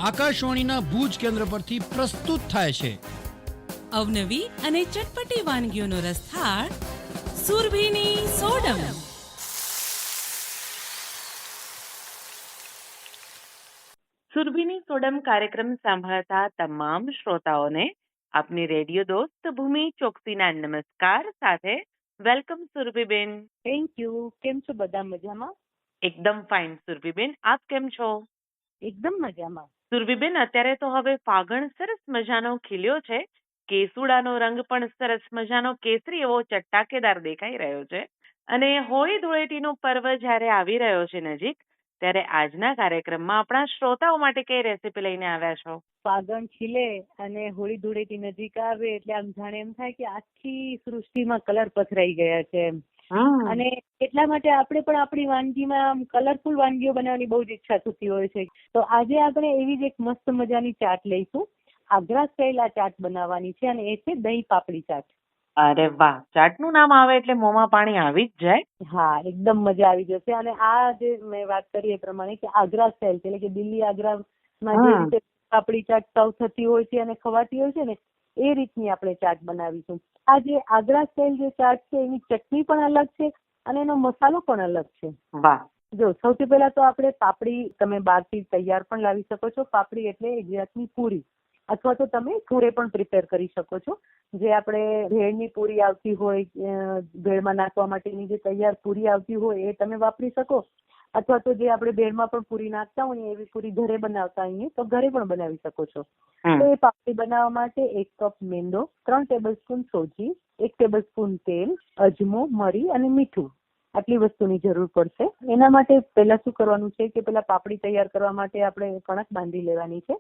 આકાશવાણીના ભુજ કેન્દ્ર પરથી પ્રસ્તુત થાય છે. અવનવી અને ચટપટી વાનગીઓનો રસથાળ સુરભીની સોડમ. સુરભીની સોડમ કાર્યક્રમ સાંભળતા તમામ શ્રોતાઓને આપની રેડિયો દોસ્ત ભૂમિ ચોકસીના નમસ્કાર સાથે વેલકમ સુરભીબેન. Thank you. કેમ છો બધા? મજામાં? એકદમ ફાઇન સુરભીબેન, આપ કેમ છો? એકદમ મજામાં. સુરભીબેન, અત્યારે તો હવે ફાગણ સરસ મજાનો ખીલ્યો છે. કેસુડાનો રંગ પણ સરસ મજાનો કેસરી એવો ચટાકેદાર દેખાઈ રહ્યો છે. અને હોળી ધૂળેટીનો પર્વ જ્યારે આવી રહ્યો છે નજીક, ત્યારે આજના કાર્યક્રમમાં આપણા શ્રોતાઓ માટે કઈ રેસીપી લઈને આવ્યા છો? ફાગણ ખીલે અને હોળી ધૂળેટી નજીક આવે એટલે આમ જાણે એમ થાય કે આખી સૃષ્ટિમાં કલર પથરાઈ ગયા છે એમ. અને એટલા માટે આપણે પણ આપણી વાનગીમાં આમ કલરફુલ વાનગીઓ બનાવવાની બહુ જ ઈચ્છા થતી હોય છે. તો આજે આપણે એવી જ એક મસ્ત મજાની ચાટ લઈશું. આગ્રા સ્ટાઇલ આ ચાટ બનાવવાની છે અને એ છે દહીં પાપડી ચાટ. અરે વાહ, ચાટનું નામ આવે એટલે મોંમાં પાણી આવી જ જાય. હા, એકદમ મજા આવી જશે. અને આ જે મેં વાત કરી એ પ્રમાણે કે આગ્રા સ્ટાઇલ એટલે કે દિલ્હી આગ્રામાં જે રીતે પાપડી ચાટ સર્વ થતી હોય છે અને ખવાતી હોય છે ને, એ રીતની આપણે ચાટ બનાવીશું. આ જે આગ્રા સ્ટાઇલ જે ચાટ છે એની ચટણી પણ અલગ છે અને એનો મસાલો પણ અલગ છે. વાહ. જો સૌથી પહેલા તો આપણે પાપડી તમે બહારથી તૈયાર પણ લાવી શકો છો. પાપડી એટલે એક જાતની પૂરી, અથવા તો તમે ઘરે પણ પ્રિપેર કરી શકો છો. જે આપણે ભેળની પૂરી આવતી હોય, ભેળમાં નાખવા માટેની જે તૈયાર પૂરી આવતી હોય એ તમે વાપરી શકો, અથવા તો જે આપણે ભેળમાં પણ પૂરી નાખતા હોઈએ એવી પૂરી ઘરે બનાવતા હોઈએ તો ઘરે પણ બનાવી શકો છો. તો એ પાપડી બનાવવા માટે 1 કપ મેંદો, 3 ટેબલસ્પૂન સોજી, 1 ટેબલસ્પૂન તેલ, અજમો, મરી અને મીઠું, આટલી વસ્તુની જરૂર પડશે. એના માટે પહેલા શું કરવાનું છે કે પહેલા પાપડી તૈયાર કરવા માટે આપણે કણક બાંધી લેવાની છે.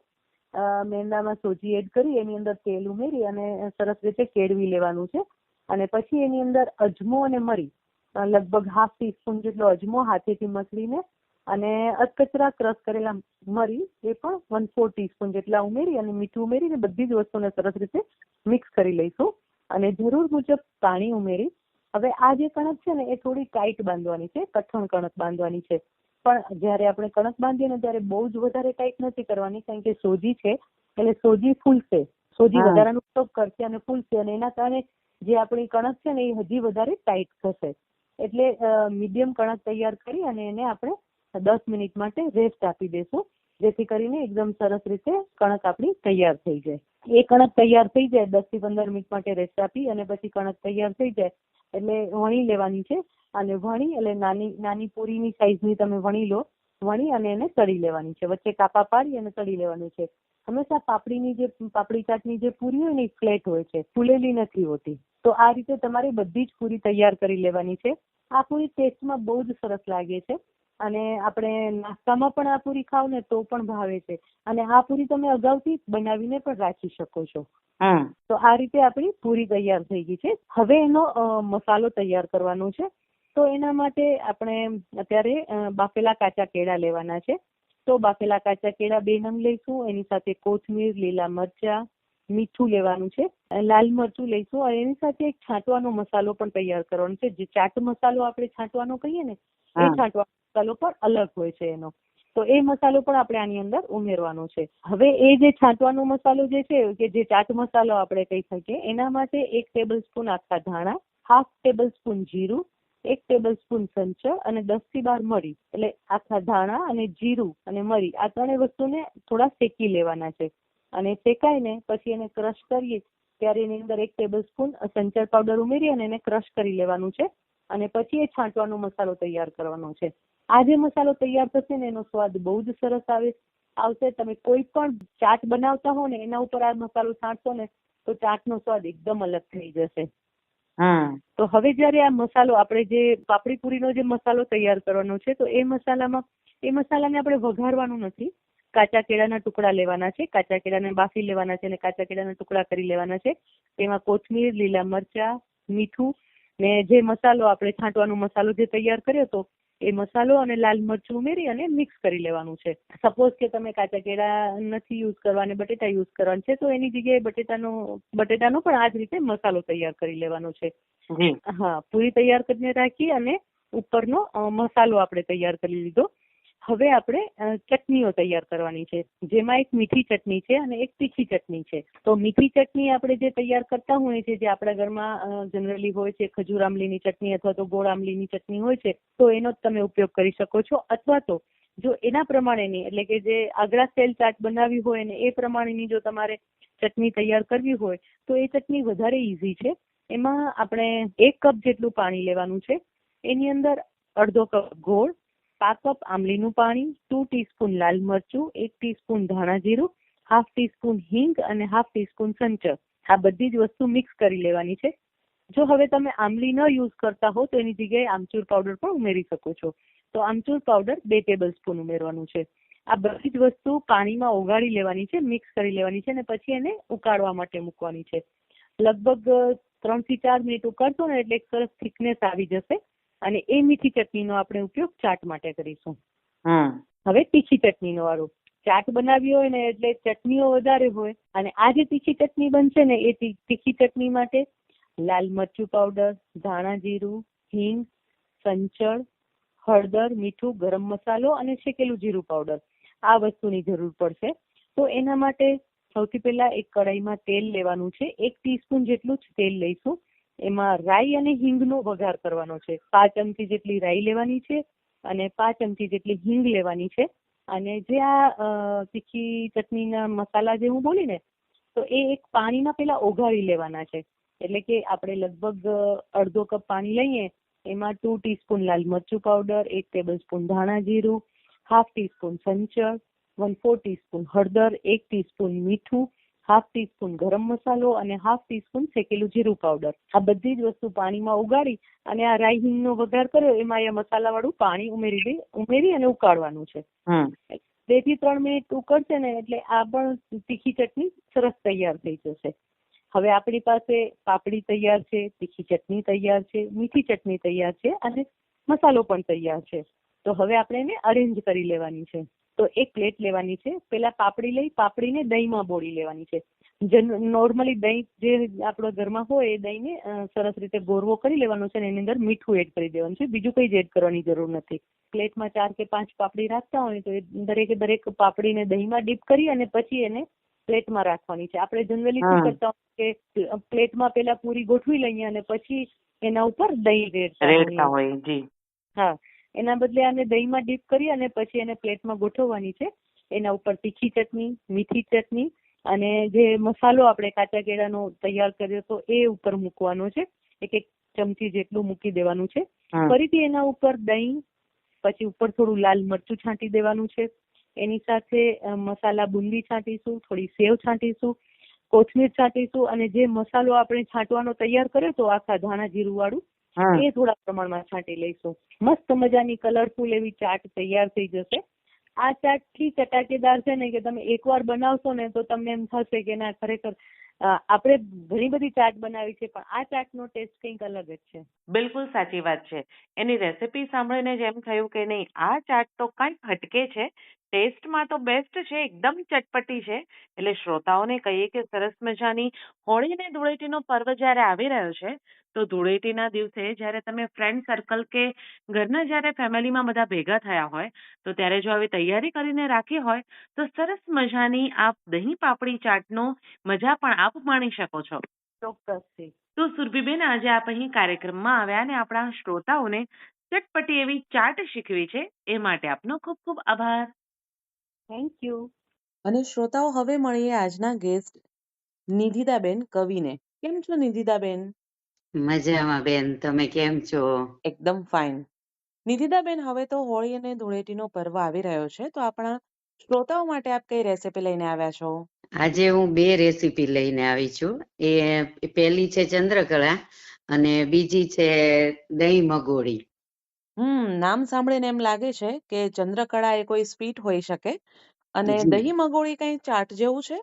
મેંદામાં સોજી એડ કરી એની અંદર તેલ ઉમેરી અને સરસ રીતે કેળવી લેવાનું છે. અને પછી એની અંદર અજમો અને મરી, લગભગ 1/2 ટીસ્પૂન જેટલો અજમો હાથેથી મસળીને અને અધકચરા ક્રશ કરેલા મરી એ પણ 1/4 ટીસ્પૂન જેટલા ઉમેરી અને મીઠું ઉમેરીને બધી જ વસ્તુને સરસ રીતે મિક્સ કરી લઈશું. અને જરૂર મુજબ પાણી ઉમેરી હવે આ જે કણક છે ને એ થોડી ટાઈટ બાંધવાની છે, કઠણ કણક બાંધવાની છે. પણ જ્યારે આપણે કણક બાંધીએ ને ત્યારે બહુ જ વધારે ટાઈટ નથી કરવાની, કારણ કે સોજી છે એટલે સોજી ફૂલશે, સોજી વધારાનું સ્ટોક કરશે અને ફૂલશે, અને એના કારણે જે આપણી કણક છે ને એ હજી વધારે ટાઈટ થશે. એટલે મીડિયમ કણક તૈયાર કરી અને એને આપણે 10 મિનિટ માટે રેસ્ટ આપી દેશું, જેથી કરીને એકદમ સરસ રીતે કણક આપણી તૈયાર થઈ જાય. એ કણક તૈયાર થઈ જાય 10 થી 15 મિનિટ માટે રેસ્ટ આપી અને પછી કણક તૈયાર થઈ જાય એટલે વણી લેવાની છે. અને વણી એટલે નાની નાની પૂરીની સાઈઝની તમે વણી લો. વણી અને એને તળી લેવાની છે, વચ્ચે કાપા પાડી અને તળી લેવાનું છે. હંમેશા પાપડી ચાટની જે પૂરી હોય ને એ ફ્લેટ હોય છે, ફૂલેલી નથી હોતી. તો આ રીતે તમારે બધી જ પૂરી તૈયાર કરી લેવાની છે. આ પૂરી ટેસ્ટમાં બહુ જ સરસ લાગે છે અને આપણે નાસ્તામાં પણ આ પૂરી ખાવ ને તો પણ ભાવે છે. અને આ પૂરી તમે અગાઉથી બનાવીને પણ રાખી શકો છો. તો આ રીતે આપણી પૂરી તૈયાર થઈ ગઈ છે. હવે એનો મસાલો તૈયાર કરવાનો છે. તો એના માટે આપણે અત્યારે બાફેલા કાચા કેળા લેવાના છે. તો બાફેલા કાચા કેળા 2 નંગ લઈશું. એની સાથે કોથમીર, લીલા મરચા, મીઠું લેવાનું છે, લાલ મરચું લઈશું. અને એની સાથે એક છાંટવાનો મસાલો પણ તૈયાર કરવાનો છે. જે ચાટ મસાલો આપણે છાંટવાનો કહીએ ને, એ છાંટવાનો મસાલો પણ અલગ હોય છે એનો. તો એ મસાલો પણ આપણે આની અંદર ઉમેરવાનો છે. હવે એ જે છાંટવાનો મસાલો જે છે કે જે ચાટ મસાલો આપણે કહી શકીએ, એના માટે 1 ટેબલસ્પૂન આખા ધાણા, 1/2 ટેબલસ્પૂન જીરું, 1 ટેબલસ્પૂન સંચળ અને 10 થી 12 મરી. એટલે આખા ધાણા અને જીરું અને મરી આ ત્રણેય વસ્તુને થોડા શેકી લેવાના છે. અને શેકાઈને પછી એને ક્રશ કરીએ ત્યારે એની અંદર 1 ટેબલસ્પૂન સંચળ પાવડર ઉમેરી અને એને ક્રશ કરી લેવાનું છે. અને પછી એ છાંટવાનો મસાલો તૈયાર કરવાનો છે. આ જે મસાલો તૈયાર થશે ને એનો સ્વાદ બહુ જ સરસ આવશે. તમે કોઈ પણ ચાટ બનાવતા હો ને એના ઉપર આ મસાલો છાંટશો ને તો ચાટનો સ્વાદ એકદમ અલગ થઈ જશે. તો હવે જયારે આ મસાલો આપણે જે પાપડી પૂરીનો જે મસાલો તૈયાર કરવાનો છે, તો એ મસાલાને આપણે વઘારવાનું નથી. કાચા કેળાના ટુકડા લેવાના છે, કાચા કેળાને બાફી લેવાના છે અને કાચા કેળાના ટુકડા કરી લેવાના છે. તેમાં કોથમીર, લીલા મરચા, મીઠું ને જે મસાલો આપણે છાંટવાનો મસાલો જે તૈયાર કર્યો હતો એ મસાલો અને લાલ મરચું ઉમેરી અને મિક્સ કરી લેવાનું છે. સપોઝ કે તમે કાચા કેળા નથી યુઝ કરવા અને બટેટા યુઝ કરવાનું છે તો એની જગ્યાએ બટેટાનો પણ આ જ રીતે મસાલો તૈયાર કરી લેવાનો છે. પૂરી તૈયાર કરીને રાખી અને ઉપરનો મસાલો આપણે તૈયાર કરી લીધો. હવે આપણે ચટણીઓ તૈયાર કરવાની છે, જેમાં એક મીઠી ચટણી છે અને એક તીખી ચટણી છે. તો મીઠી ચટણી આપણે જે તૈયાર કરતા હોઈએ છીએ, જે આપણા ઘરમાં જનરલી હોય છે, ખજૂર આમલીની ચટણી અથવા તો ગોળ આમલીની ચટણી હોય છે, તો એનો જ તમે ઉપયોગ કરી શકો છો. અથવા તો જો એના પ્રમાણેની, એટલે કે જે આગ્રા સ્ટાઇલ ચાટ બનાવવી હોય ને એ પ્રમાણેની જો તમારે ચટણી તૈયાર કરવી હોય તો એ ચટણી વધારે ઈઝી છે. એમાં આપણે 1 કપ જેટલું પાણી લેવાનું છે. એની અંદર અડધો કપ ગોળ, 1/2 કપ આમલીનું પાણી, 2 ટીસ્પૂન લાલ મરચું, 1 ટીસ્પૂન ધાણા જીરું, 1/2 ટીસ્પૂન હિંગ અને 1/2 ટીસ્પૂન સંચળ. આ બધી જ વસ્તુ મિક્સ કરી લેવાની છે. જો હવે તમે આમલી ન યુઝ કરતા હો તો એની જગ્યાએ આમચૂર પાવડર પણ ઉમેરી શકો છો. તો આમચૂર પાવડર 2 ટેબલ સ્પૂન ઉમેરવાનું છે. આ બધી જ વસ્તુ પાણીમાં ઓગાળી લેવાની છે, મિક્સ કરી લેવાની છે અને પછી એને ઉકાળવા માટે મૂકવાની છે. લગભગ 3 થી 4 મિનિટ ઉકાળશો ને એટલે એક સરસ થિકનેસ આવી જશે અને એ મીઠી ચટણીનો આપણે ઉપયોગ ચાટ માટે કરીશું. હવે તીખી ચટણીનો વાળો. ચાટ બનાવી હોય ને એટલે ચટણીઓ વધારે હોય અને આ જે તીખી ચટણી બનશે ને એ તીખી ચટણી માટે લાલ મરચું પાવડર, ધાણા જીરું, હિંગ, સંચળ, હળદર, મીઠું, ગરમ મસાલો અને શેકેલું જીરું પાવડર, આ વસ્તુની જરૂર પડશે. તો એના માટે સૌથી પહેલા એક કઢાઈમાં તેલ લેવાનું છે. 1 ટીસ્પૂન જેટલું જ તેલ લઈશું. એમાં રાઈ અને હિંગનો વઘાર કરવાનો છે. 5 ચમચી જેટલી રાઈ લેવાની છે અને 5 ચમચી જેટલી હિંગ લેવાની છે. અને જે આ તીખી ચટણીના મસાલા જે હું બોલી ને, તો એ એક પાણીમાં પેલા ઓગાળી લેવાના છે. એટલે કે આપણે લગભગ અડધો કપ પાણી લઈએ, એમાં 2 ટીસ્પૂન લાલ મરચું પાવડર, 1 ટેબલ સ્પૂન ધાણા જીરું, 1/2 ટીસ્પૂન સંચળ, 1/4 ટીસ્પૂન હળદર, 1 ટીસ્પૂન મીઠું, 1/2 ટીસ્પૂન ગરમ મસાલો અને 1/2 ટીસ્પૂન શેકેલું જીરું પાવડર. આ બધી જ વસ્તુ પાણીમાં ઉગાડી અને આ રાઈ હિંગનો વઘાર કર્યો એમાં એ મસાલા વાળું પાણી ઉમેરી અને ઉકાળવાનું છે. 2 થી 3 મિનિટ ઉકળશે ને એટલે આ પણ તીખી ચટણી સરસ તૈયાર થઈ જશે. હવે આપણી પાસે પાપડી તૈયાર છે, તીખી ચટણી તૈયાર છે, મીઠી ચટણી તૈયાર છે અને મસાલો પણ તૈયાર છે. તો હવે આપણે એને અરેન્જ કરી લેવાની છે. તો એક પ્લેટ લેવાની છે. પેલા પાપડી લઈ પાપડીને દહીંમાં બોળી લેવાની છે. નોર્મલી દહીં જે આપણા ઘરમાં હોય એ દહીંને સરસ રીતે ગોરવો કરી લેવાનો છે અને એની અંદર મીઠું એડ કરી દેવાનું છે. બીજું કંઈ જ એડ કરવાની જરૂર નથી. પ્લેટમાં 4 કે 5 પાપડી રાખતા હોય તો એ દરેક પાપડીને દહીંમાં ડીપ કરી અને પછી એને પ્લેટમાં રાખવાની છે. આપણે જનરલી શું કરતા હોય કે પ્લેટમાં પેલા પૂરી ગોઠવી લઈએ અને પછી એના ઉપર દહીં રેડતા હોય. હા, એના બદલે આને દહીંમાં ડીપ કરી અને પછી એને પ્લેટમાં ગોઠવવાની છે. એના ઉપર તીખી ચટણી, મીઠી ચટણી અને જે મસાલો આપણે કાચા કેળાનો તૈયાર કર્યો તો એ ઉપર મૂકવાનો છે. 1 ચમચી જેટલું મૂકી દેવાનું છે. ફરીથી એના ઉપર દહીં, પછી ઉપર થોડું લાલ મરચું છાંટી દેવાનું છે. એની સાથે મસાલા બુંદી છાંટીશું, થોડી સેવ છાંટીશું, કોથમીર છાંટીશું અને જે મસાલો આપણે છાંટવાનો તૈયાર કર્યો તો આખા ધાણા જીરું વાળું, એ થોડા પ્રમાણમાં છાંટી લઈશું. મસ્ત મજાની કલરફુલ એવી ચાટ તૈયાર થઈ જશે. આ ચાટ થી ચટાકેદાર છે ને કે તમે એકવાર બનાવશો ને તો તમને એમ થશે કે ના, ખરેખર આપણે ઘણી બધી ચાટ બનાવી છે પણ આ ચાટનો ટેસ્ટ કંઈક અલગ જ છે. બિલકુલ સાચી વાત છે. એની રેસીપી સાંભળીને જ એમ થયું કે નહીં, આ ચાટ તો કંઈક હટકે છે. ટેસ્ટમાં તો બેસ્ટ છે, એકદમ ચટપટી છે. એટલે શ્રોતાઓને કહીએ કે સરસ મજાની હોળી અને ધૂળેટીનો પર્વ જ્યારે આવી રહ્યો છે તો ધૂળેટીના દિવસે જ્યારે તમે ફ્રેન્ડ સર્કલ કે ઘરના જ્યારે ફેમિલીમાં બધા ભેગા થયા હોય તો ત્યારે જો આવી તૈયારી કરીને રાખી હોય તો સરસ મજાની આપ દહીં પાપડી ચાટનો મજા પણ આપ માણી શકો છો. ચોક્કસથી. તો સુરભીબેન, આજે આપ અહીં કાર્યક્રમમાં આવ્યા અને આપણા શ્રોતાઓને ચટપટી એવી ચાટ શીખવી છે એ માટે આપનો ખૂબ ખૂબ આભાર. Thank you. અને શ્રોતાઓ, હવે મળીએ આજના ગેસ્ટ નિધિદાબેન કવિને. કેમ છો નિધિદાબેન? મજામાં બેન, તમે કેમ છો? એકદમ ફાઇન. નિધિદાબેન, હવે તો હોળી અને ધૂળેટીનો પર્વ આવી રહ્યો છે, તો આપણા શ્રોતાઓ માટે આપ કઈ રેસીપી લઈને આવ્યા છો? આજે હું 2 રેસીપી લઈને આવી છું. એ પહેલી છે ચંદ્રકળા અને બીજી છે દહીં મગોળી. નામ સાંભળીને એમ લાગે છે કે ચંદ્રકળા એ કોઈ સ્વીટ હોઈ શકે અને જી દહીં મગોળી કઈ ચાટ જેવું છે.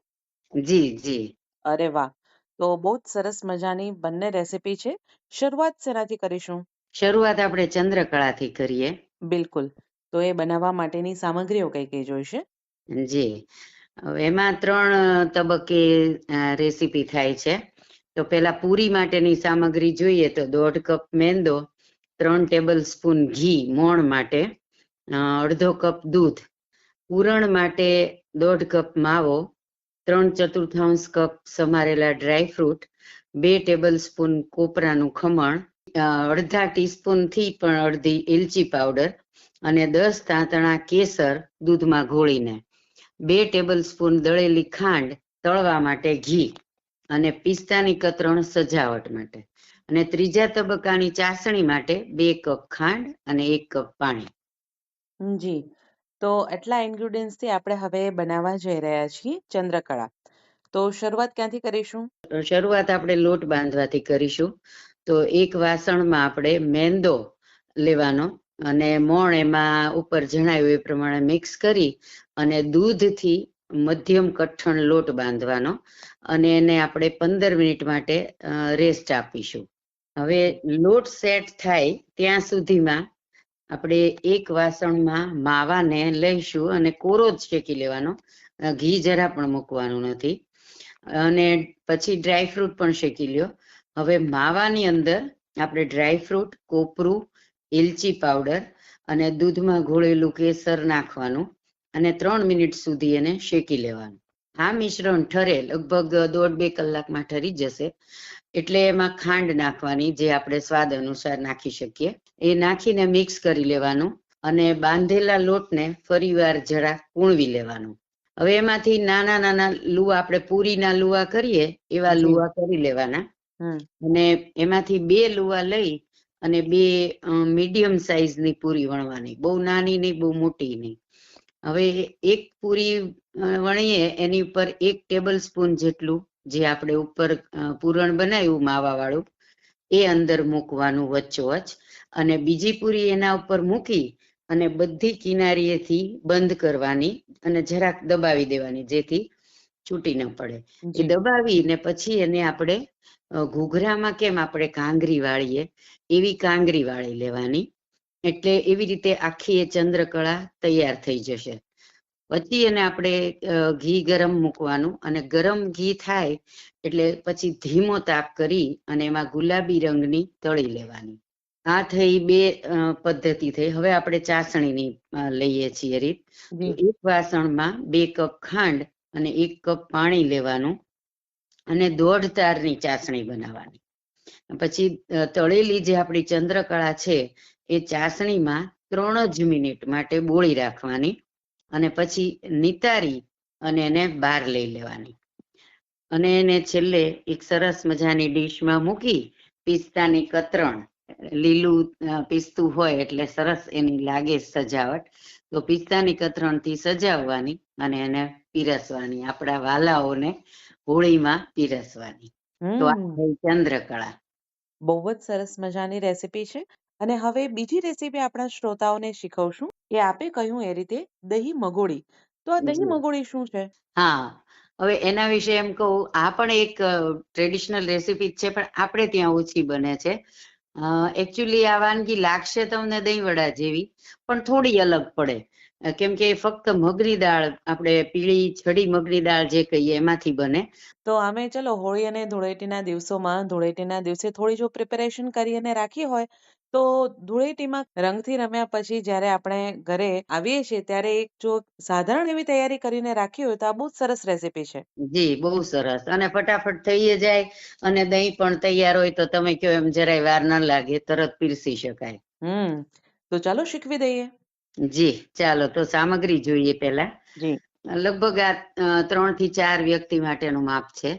જી જી. અરે વાહ! તો બહુ જ સરસ મજાની બંને રેસીપી છે. શરૂઆત શેનાથી કરીશું? શરૂઆત આપણે ચંદ્રકળાથી કરીએ. બિલકુલ. તો એ બનાવવા માટેની સામગ્રીઓ કઈ કઈ જોઈશે? જી. હવે એમાં 3 તબક્કે રેસીપી થાય છે. તો પેલા પૂરી માટેની સામગ્રી જોઈએ તો 1.5 કપ મેંદો, 3 ટેબલ સ્પૂન ઘી મોણ માટે, અડધો કપ દૂધ, પૂરણ માટે 1.5 કપ માવો, 3/4 કપ સમારેલા ડ્રાયફ્રૂટ, 2 ટેબલ સ્પૂન કોપરાનું ખમણ, અડધા ટીસ્પૂન થી પણ અડધી એલચી પાવડર અને 10 તાંતણા કેસર દૂધમાં ઘોળીને, 2 ટેબલ સ્પૂન દળેલી ખાંડ, તળવા માટે ઘી અને પિસ્તાની કતરણ સજાવટ માટે, અને ત્રીજા તબક્કાની ચાસણી માટે 2 કપ ખાંડ અને 1 કપ પાણી. જી, તો એટલા ઇન્ગ્રેડિયન્ટ્સ થી આપણે હવે બનાવવા જઈ રહ્યા છીએ ચંદ્રકળા. તો શરૂઆત ક્યાંથી કરીશું? શરૂઆત આપણે લોટ બાંધવાથી કરીશું. તો એક વાસણમાં આપણે મેંદો લેવાનો અને મોણ એમાં ઉપર જણાવ્યું એ પ્રમાણે મિક્સ કરી અને દૂધથી મધ્યમ કઠણ લોટ બાંધવાનો અને એને આપણે 15 મિનિટ માટે રેસ્ટ આપીશું. હવે લોટ સેટ થાય ત્યાં સુધીમાં આપણે એક વાસણમાં માવાને લઈશું અને કોરો જ શેકી લેવાનો, ઘી જરા પણ મૂકવાનું નથી, અને પછી ડ્રાયફ્રૂટ પણ શેકી લ્યો. હવે માવાની અંદર આપણે ડ્રાયફ્રૂટ, કોપરું, એલચી પાવડર અને દૂધમાં ઘોળેલું કેસર નાખવાનું અને 3 મિનિટ સુધી એને શેકી લેવાનું. આ મિશ્રણ ઠરે, લગભગ 1.5-2 કલાકમાં ઠરી જશે. એટલે એમાં ખાંડ નાખવાની, જે આપણે સ્વાદ અનુસાર નાખી શકીએ. એ નાખીને મિક્સ કરી લેવાનું અને બાંધેલા લોટને ફરીવાર જરા કૂણવી લેવાનું. હવે એમાંથી નાના નાના લુવા, આપણે પૂરીના લુવા કરીએ એવા લુવા કરી લેવાના અને એમાંથી 2 લુવા લઈ અને 2 મીડિયમ સાઈઝની પૂરી વણવાની, બહુ નાની નહીં, બહુ મોટી નહીં. હવે એક પૂરી વણીએ એની ઉપર 1 ટેબલ સ્પૂન જેટલું જે આપણે ઉપર પૂરણ બનાવ્યું માવા વાળું એ અંદર મૂકવાનું વચ્ચોવચ, અને બીજી પૂરી એના ઉપર મૂકી અને બધી કિનારીએથી બંધ કરવાની અને જરાક દબાવી દેવાની, જેથી છૂટી ન પડે. એ દબાવીને પછી એને આપણે ઘૂઘરામાં કેમ આપણે કાંગરી વાળીએ એવી કાંગરી વાળી લેવાની. એટલે એવી રીતે આખી એ ચંદ્રકળા તૈયાર થઈ જશે. પછી એને આપણે ઘી ગરમ મૂકવાનું અને ગરમ ઘી થાય એટલે પછી ધીમો તાપ કરી અને એમાં ગુલાબી રંગની તળી લેવાની. આ થઈ 2 પદ્ધતિ થઈ. હવે આપણે ચાસણીની લઈએ છીએ રીત. એક વાસણમાં 2 કપ ખાંડ અને 1 કપ પાણી લેવાનું અને 1.5 તારની ચાસણી બનાવવાની. પછી તળેલી જે આપણી ચંદ્રકળા છે એ ચાસણીમાં 3 જ મિનિટ માટે બોળી રાખવાની અને પછી નિતારી અને એને બહાર લઈ લેવાની. અને એને છેલ્લે એક સરસ મજાની ડીશમાં મૂકી પિસ્તાની કતરણ, લીલું પિસ્તું હોય એટલે સરસ એની લાગે સજાવટ, તો પિસ્તાની કતરણથી સજાવવાની અને એને પીરસવાની, આપણા વાલાઓને હોળીમાં પીરસવાની. તો આ થઈ ચંદ્રકળા. બહુ જ સરસ મજાની રેસીપી છે. અને હવે બીજી રેસીપી આપણા શ્રોતાઓને શીખવશું કે આપે કહ્યું એ રીતે દહીં મગોળી. તો આ દહીં મગોળી શું છે? હા, હવે એના વિશે એમ કહું, આ પણ એક ટ્રેડિશનલ રેસીપી છે, પણ આપણે ત્યાં ઓછી બને છે. એકચ્યુઅલી આ વાનગી લાગશે તમને દહીં વડા જેવી, પણ થોડી અલગ પડે, કેમ કે ફક્ત મગની દાળ, આપણે પીળી છડી મગની દાળ જે કહીએ એમાંથી બને. તો આમે ચલો હોળી અને ધૂળેટીના દિવસોમાં, ધૂળેટીના દિવસે થોડી જો પ્રિપેરેશન કરી અને રાખી હોય તો ધૂળેટીમાં રંગથી રમ્યા પછી જ્યારે આપણે ઘરે આવીએ છીએ ત્યારે એક જો સાધારણ એવી તૈયારી કરીને રાખી હોય તો આ બહુ સરસ રેસીપી છે. જી, બહુ સરસ, અને ફટાફટ થઈ જાય અને દહીં પણ તૈયાર હોય તો તમે કહો એમ જરાય વાર ન લાગે, તરત પીરસી શકાય. તો ચાલો શીખવી દઈએ. જી ચાલો, તો સામગ્રી જોઈએ પહેલા. લગભગ આ 3 થી 4 વ્યક્તિ માટેનું માપ છે.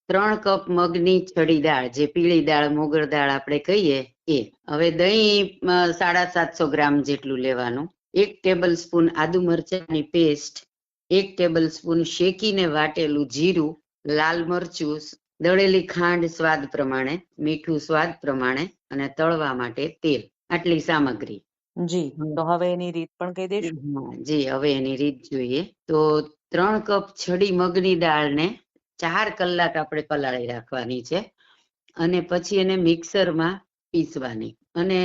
3 કપ મગની છડી દાળ, જે પીળી દાળ, મોગર દાળ આપણે કહીએ એ. હવે દહીં 750 ગ્રામ જેટલું લેવાનું. 1 ટેબલ સ્પૂન આદુ મરચાંની પેસ્ટ, 1 ટેબલ સ્પૂન શેકીને વાટેલું જીરું, લાલ મરચું, દળેલી ખાંડ સ્વાદ પ્રમાણે, મીઠું સ્વાદ પ્રમાણે અને તળવા માટે તેલ. આટલી સામગ્રી. જી, તો હવે એની રીત પણ કહી દેશું. જી, હવે એની રીત જોઈએ. તો 3 કપ છડી મગની દાળને 4 કલાક આપણે પલાળી રાખવાની છે અને પછી એને મિક્સરમાં પીસવાની, અને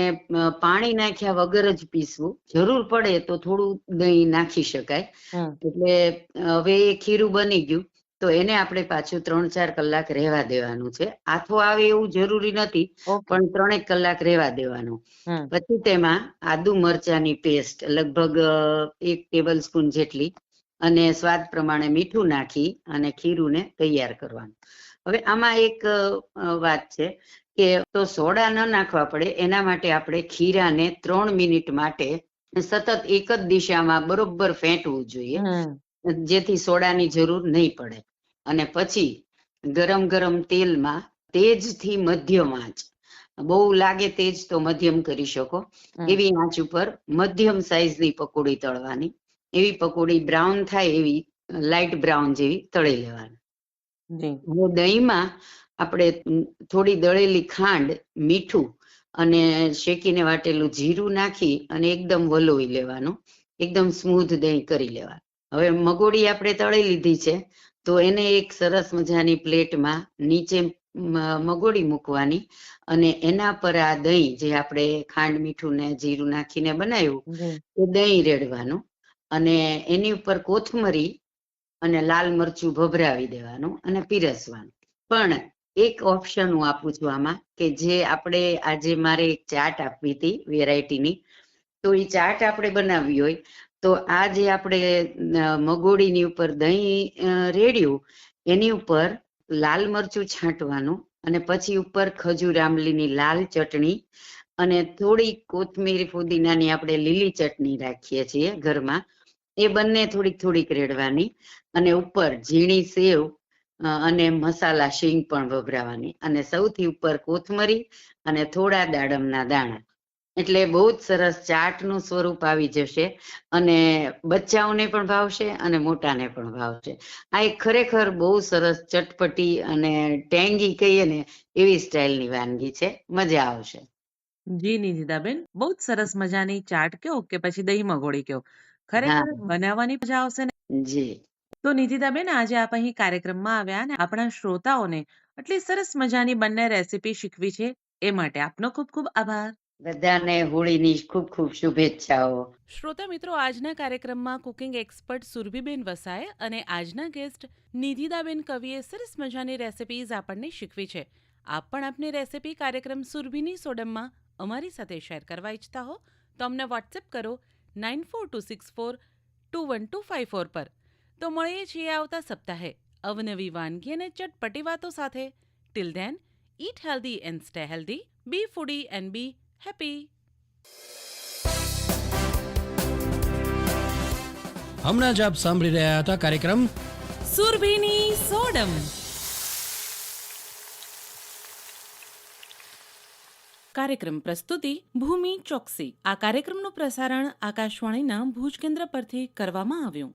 પાણી નાખ્યા વગર જ પીસવું. જરૂર પડે તો થોડું દહીં નાખી શકાય. એટલે હવે એ ખીરું બની ગયું. તો એને આપણે પાછું 3-4 કલાક રહેવા દેવાનું છે. આથો આવે એવું જરૂરી નથી, ઓકે. પણ 3 કલાક રહેવા દેવાનું. હમ. પછી તેમાં આદુ મરચાની પેસ્ટ લગભગ 1 ટેબલ સ્પૂન જેટલી અને સ્વાદ પ્રમાણે મીઠું નાખી અને ખીરુંને તૈયાર કરવાનું. હવે આમાં એક વાત છે કે તો સોડા ન નાખવા પડે એના માટે આપણે ખીરાને 3 મિનિટ માટે સતત એક જ દિશામાં બરોબર ફેંટવું જોઈએ, હમ. જેથી સોડાની જરૂર નહીં પડે. અને પછી ગરમ ગરમ તેલમાં તેજથી મધ્યમ આંચ, બહુ લાગે તેજ તો મધ્યમ કરી શકો, હમ. એવી આંચ ઉપર મધ્યમ સાઈઝની પકોડી તળવાની. એવી પકોડી બ્રાઉન થાય એવી લાઇટ બ્રાઉન જેવી તળી લેવાની. જી. હવે દહીંમાં આપણે થોડી દળેલી ખાંડ, મીઠું અને શેકીને વાટેલું જીરું નાખી અને એકદમ વલોવી લેવાનું. એકદમ સ્મૂધ દહીં કરી લેવાનું. હવે મગોડી આપણે તળી લીધી છે, તો એને એક સરસ મજાની પ્લેટમાં નીચે મગોડી મૂકવાની અને એના પર આ દહીં જે આપણે ખાંડ, મીઠું ને જીરું નાખીને બનાવ્યું જી. એ દહીં રેડવાનું અને એની ઉપર કોથમરી અને લાલ મરચું ભભરાવી દેવાનું અને પીરસવાનું. પણ એક ઓપ્શન હું આપું છું આમાં, કે જે આપણે આજે મારે એક ચાટ આપવી હતી વેરાયટીની, તો એ ચાટ આપણે બનાવવી હોય તો આ જે આપણે મગોડીની ઉપર દહીં રેડ્યું એની ઉપર લાલ મરચું છાંટવાનું અને પછી ઉપર ખજૂર આંબલીની લાલ ચટણી અને થોડી કોથમીર ફુદીનાની આપણે લીલી ચટણી રાખીએ છીએ ઘરમાં, એ બંને થોડીક થોડીક રેડવાની અને ઉપર ઝીણી સેવ અને મસાલા શીંગ પણ વઘરાવાની અને સૌથી ઉપર કોથમરી અને થોડા દાડમના દાણા. એટલે બહુ જ સરસ ચાટનું સ્વરૂપ આવી જશે અને બચ્ચાઓને પણ ભાવશે અને મોટાને પણ ભાવશે. આ એક ખરેખર બહુ સરસ ચટપટી અને ટેંગી કહીએ ને એવી સ્ટાઇલની વાનગી છે, મજા આવશે. જી નિધિદાબેન, બહુ જ સરસ મજાની ચાટ કયો કે પછી દહીં મગોડી કયો, હા ખરેખર બનાવવાની મજા આવશે ને. જી. તો નિધિદાબેન, આજે આપ અહીં કાર્યક્રમમાં આવ્યા અને આપણા શ્રોતાઓને આટલી સરસ મજાની બંને રેસીપી શીખવી છે, એ માટે આપનો ખૂબ ખૂબ આભાર. બધાને હોળીની ખૂબ ખૂબ શુભેચ્છાઓ. શ્રોતા મિત્રો, આજના કાર્યક્રમમાં કુકિંગ એક્સપર્ટ સુરભીબેન વસાય અને આજના ગેસ્ટ નિધિદાબેન કવિએ સરસ મજાની રેસિપીઝ આપણને શીખવી છે. આપ પણ આપની રેસિપી કાર્યક્રમ સુરભીની સોડમમાં અમારી સાથે શેર કરવા ઈચ્છતા હો તો અમને વોટ્સએપ કરો 9426421254 પર. તો મળીએ છીએ આવતા સપ્તાહે અવનવી વાનગી અને ચટપટી વાતો સાથે. Till then, eat healthy and stay healthy. Be foodie and be happy. હમણાં જ આપ સાંભળી રહ્યા હતા કાર્યક્રમ સુરભીની સોડમ. કાર્યક્રમ પ્રસ્તુતિ ભૂમિ ચોકસી. આ કાર્યક્રમનું પ્રસારણ આકાશવાણીના ભુજ કેન્દ્ર પરથી કરવામાં આવ્યું.